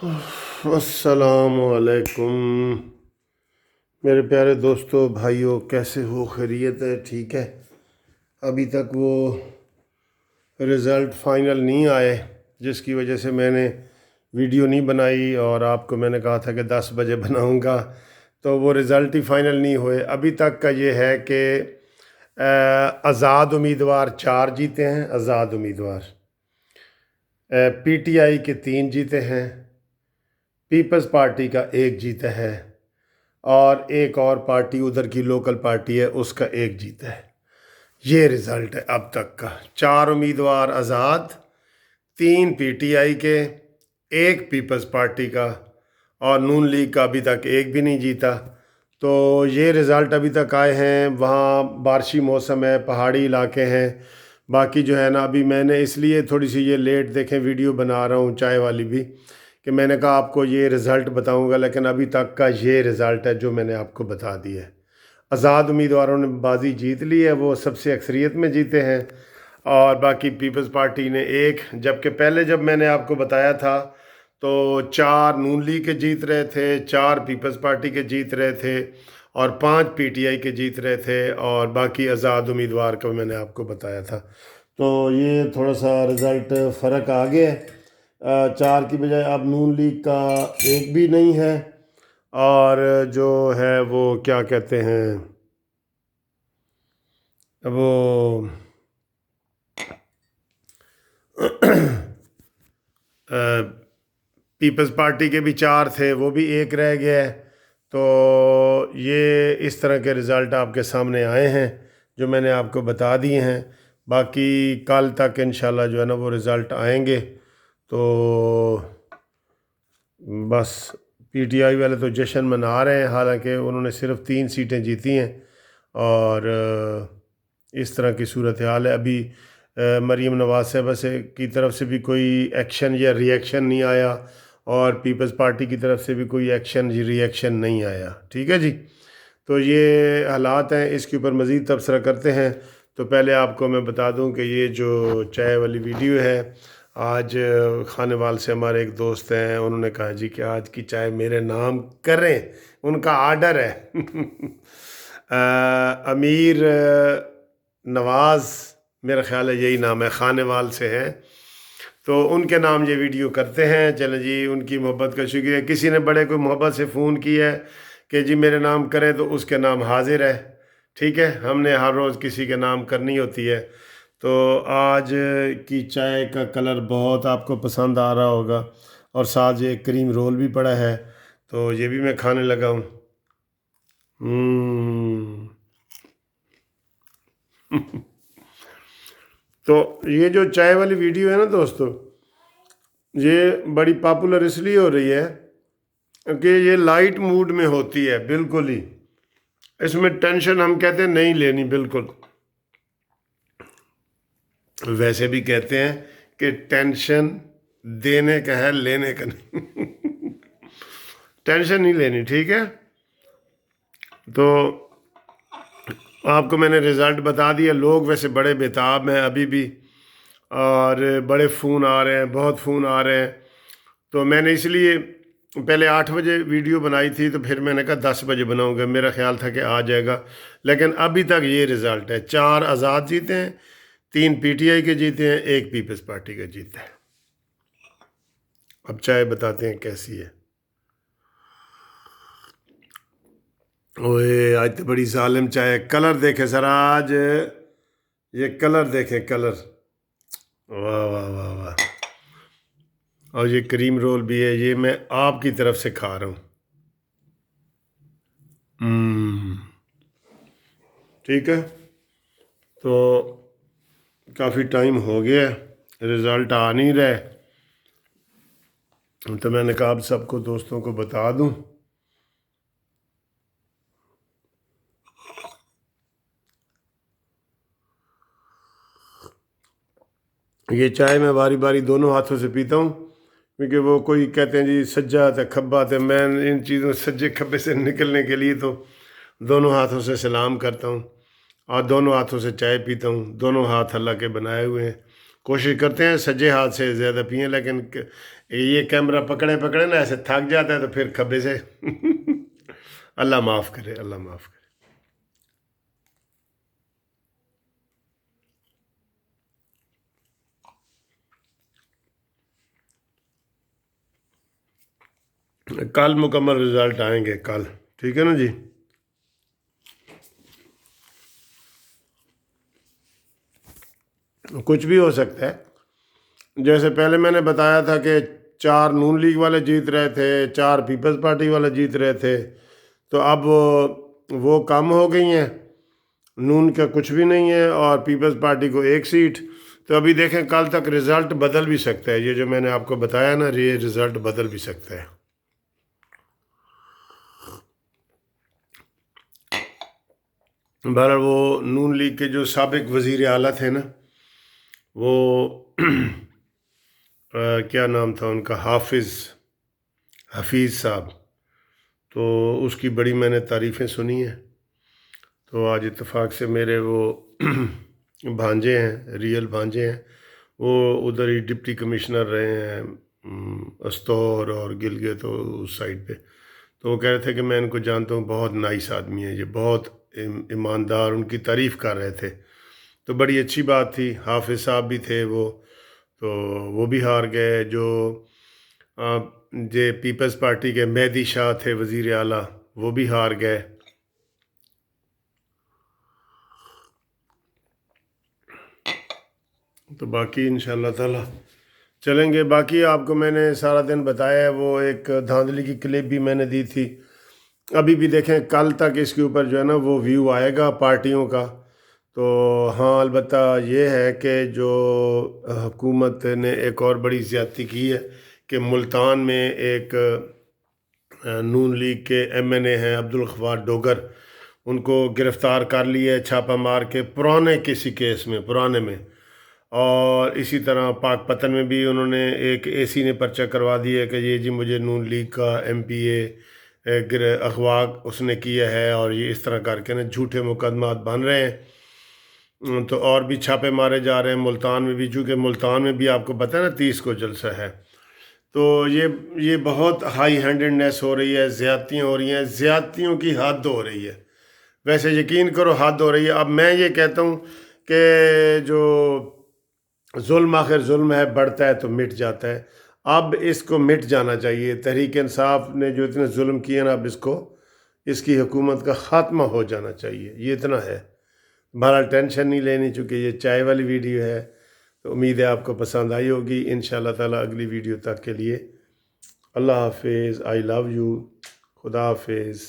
अस्सलाम वालेकुम मेरे प्यारे दोस्तों भाइयों, कैसे हो? खैरियत है? ठीक है। अभी तक वो रिज़ल्ट फ़ाइनल नहीं आए, जिसकी वजह से मैंने वीडियो नहीं बनाई और आपको मैंने कहा था कि 10 बजे बनाऊंगा, तो वो रिज़ल्ट ही फ़ाइनल नहीं हुए। अभी तक का ये है कि आज़ाद उम्मीदवार 4 जीते हैं। आज़ाद उम्मीदवार पीटीआई के 3 जीते हैं, पीपल्स पार्टी का 1 जीता है और एक और पार्टी उधर की लोकल पार्टी है, उसका 1 जीता है। ये रिज़ल्ट है अब तक का। 4 उम्मीदवार आज़ाद, 3 पीटीआई के, 1 पीपल्स पार्टी का और नून लीग का अभी तक 1 भी नहीं जीता। तो ये रिज़ल्ट अभी तक आए हैं। वहाँ बारिशी मौसम है, पहाड़ी इलाके हैं। बाकी जो है ना, अभी मैंने इसलिए थोड़ी सी ये लेट देखें वीडियो बना रहा हूँ चाय वाली भी, कि मैंने कहा आपको ये रिज़ल्ट बताऊंगा, लेकिन अभी तक का ये रिज़ल्ट है जो मैंने आपको बता दिया है। आज़ाद उम्मीदवारों ने बाजी जीत ली है, वो सबसे अक्सरियत में जीते हैं और बाकी पीपल्स पार्टी ने 1, जबकि पहले जब मैंने आपको बताया था तो 4 नून लीग के जीत रहे थे, 4 पीपल्स पार्टी के जीत रहे थे और 5 पीटीआई के जीत रहे थे और बाकी आज़ाद उम्मीदवार का मैंने आपको बताया था। तो ये थोड़ा सा रिज़ल्ट फ़र्क आ गया है। 4 की बजाय अब नून लीग का 1 भी नहीं है और जो है वो क्या कहते हैं, वो पीपल्स पार्टी के भी 4 थे, वो भी 1 रह गया है। तो ये इस तरह के रिज़ल्ट आपके सामने आए हैं जो मैंने आपको बता दिए हैं। बाकी कल तक इंशाल्लाह जो है ना वो रिज़ल्ट आएंगे। तो बस पीटीआई वाले तो जश्न मना रहे हैं, हालांकि उन्होंने सिर्फ 3 सीटें जीती हैं और इस तरह की सूरत हाल है। अभी मरीम नवाज साहबा से की तरफ से भी कोई एक्शन या रिएक्शन नहीं आया और पीपल्स पार्टी की तरफ से भी कोई एक्शन या रिएक्शन नहीं आया। ठीक है जी। तो ये हालात हैं, इसके ऊपर मज़ीद तबसरा करते हैं। तो पहले आपको मैं बता दूं कि ये जो चाय वाली वीडियो है, आज खानेवाल से हमारे एक दोस्त हैं, उन्होंने कहा जी कि आज की चाय मेरे नाम करें, उनका आर्डर है। अमीर नवाज़, मेरा ख्याल है यही नाम है, खानेवाल से हैं, तो उनके नाम ये वीडियो करते हैं। चलें जी, उनकी मोहब्बत का शुक्रिया। किसी ने बड़े कोई मोहब्बत से फ़ोन किया है कि जी मेरे नाम करें, तो उसके नाम हाजिर है। ठीक है, हमने हर रोज़ किसी के नाम करनी होती है। तो आज की चाय का कलर बहुत आपको पसंद आ रहा होगा और साथ ये क्रीम रोल भी पड़ा है, तो ये भी मैं खाने लगा हूँ। तो ये जो चाय वाली वीडियो है ना दोस्तों, ये बड़ी पॉपुलर इसलिए हो रही है कि ये लाइट मूड में होती है बिल्कुल ही। इसमें टेंशन हम कहते हैं नहीं लेनी बिल्कुल। वैसे भी कहते हैं कि टेंशन देने का है, लेने का नहीं। टेंशन नहीं लेनी, ठीक है। तो आपको मैंने रिज़ल्ट बता दिया। लोग वैसे बड़े बेताब हैं अभी भी और बड़े फ़ोन आ रहे हैं, बहुत फ़ोन आ रहे हैं। तो मैंने इसलिए पहले 8 बजे वीडियो बनाई थी, तो फिर मैंने कहा 10 बजे बनाऊंगा, मेरा ख्याल था कि आ जाएगा। लेकिन अभी तक ये रिज़ल्ट है, 4 आज़ाद जीते हैं, 3 पीटीआई के जीते हैं, 1 पीपल्स पार्टी का जीता है। अब चाय बताते हैं कैसी है। ओए आज तो बड़ी जालिम चाय है। कलर देखे सर, आज ये कलर देखे, कलर, वाह वाह वाह वाह। और ये क्रीम रोल भी है, ये मैं आपकी तरफ से खा रहा हूँ। ठीक है। तो काफ़ी टाइम हो गया, रिज़ल्ट आ नहीं रहा, तो मैंने कहा अब सबको दोस्तों को बता दूं। ये चाय मैं बारी बारी दोनों हाथों से पीता हूँ, क्योंकि वो कोई कहते हैं जी सज्जा है खब्बा है, मैं इन चीज़ों सज्जे खब्बे से निकलने के लिए तो दोनों हाथों से सलाम करता हूँ और दोनों हाथों से चाय पीता हूँ। दोनों हाथ अल्लाह के बनाए हुए हैं, कोशिश करते हैं सज्जे हाथ से ज़्यादा पिएँ, लेकिन یہ کیمرہ پکڑے پکڑے نا ایسے تھک جاتا ہے تو پھر کھبے سے اللہ معاف کرے، اللہ معاف کرے۔ کل مکمل رزلٹ آئیں گے کل، ٹھیک ہے نا جی۔ کچھ بھی ہو سکتا ہے، جیسے پہلے میں نے بتایا تھا کہ 4 نون لیگ والے جیت رہے تھے، 4 پیپلز پارٹی والے جیت رہے تھے، تو اب وہ کم ہو گئی ہیں، نون کا کچھ بھی نہیں ہے اور پیپلز پارٹی کو 1 سیٹ۔ تو ابھی دیکھیں کل تک رزلٹ بدل بھی سکتا ہے، یہ جو میں نے آپ کو بتایا نا، یہ رزلٹ بدل بھی سکتا ہے۔ بہرحال وہ نون لیگ کے جو سابق وزیر اعلیٰ تھے نا، وہ کیا نام تھا ان کا، حفیظ صاحب، تو اس کی بڑی میں نے تعریفیں سنی ہیں۔ تو آج اتفاق سے میرے وہ بھانجے ہیں، ریئل بھانجے ہیں، وہ ادھر ہی ڈپٹی کمشنر رہے ہیں استور اور گلگت اس سائڈ پہ، تو وہ کہہ رہے تھے کہ میں ان کو جانتا ہوں، بہت نائس آدمی ہے یہ، بہت ایماندار، ان کی تعریف کر رہے تھے، تو بڑی اچھی بات تھی۔ حافظ صاحب بھی تھے وہ، تو وہ بھی ہار گئے۔ جو پیپلز پارٹی کے مہدی شاہ تھے وزیر اعلیٰ، وہ بھی ہار گئے۔ تو باقی انشاءاللہ تعالی چلیں گے۔ باقی آپ کو میں نے سارا دن بتایا ہے، وہ ایک دھاندلی کی کلپ بھی میں نے دی تھی، ابھی بھی دیکھیں کل تک اس کے اوپر جو ہے نا وہ ویو آئے گا پارٹیوں کا۔ تو ہاں البتہ یہ ہے کہ جو حکومت نے ایک اور بڑی زیادتی کی ہے کہ ملتان میں ایک نون لیگ کے MNA ہیں عبدالغفار ڈوگر، ان کو گرفتار کر لیا ہے چھاپہ مار کے، پرانے کسی کیس میں، پرانے میں۔ اور اسی طرح پاک پتن میں بھی انہوں نے ایک AC نے پرچہ کروا دیا کہ یہ جی مجھے نون لیگ کا MPA اغوا اس نے کیا ہے، اور یہ اس طرح کر کے نا جھوٹے مقدمات بن رہے ہیں۔ تو اور بھی چھاپے مارے جا رہے ہیں ملتان میں بھی، چونکہ ملتان میں بھی آپ کو پتہ ہے نا 30 کو جلسہ ہے۔ تو یہ بہت ہائی ہینڈڈنیس ہو رہی ہے، زیادتیاں ہو رہی ہیں، زیادتیوں کی حد ہو رہی ہے، ویسے یقین کرو حد ہو رہی ہے۔ اب میں یہ کہتا ہوں کہ جو ظلم آخر ظلم ہے، بڑھتا ہے تو مٹ جاتا ہے، اب اس کو مٹ جانا چاہیے۔ تحریک انصاف نے جو اتنے ظلم کیے نا، اب اس کی حکومت کا خاتمہ ہو جانا چاہیے، یہ اتنا ہے۔ بہرحال ٹینشن نہیں لینی، چونکہ یہ چائے والی ویڈیو ہے، تو امید ہے آپ کو پسند آئی ہوگی۔ انشاءاللہ تعالی اگلی ویڈیو تک کے لیے اللہ حافظ، آئی لو یو، خدا حافظ۔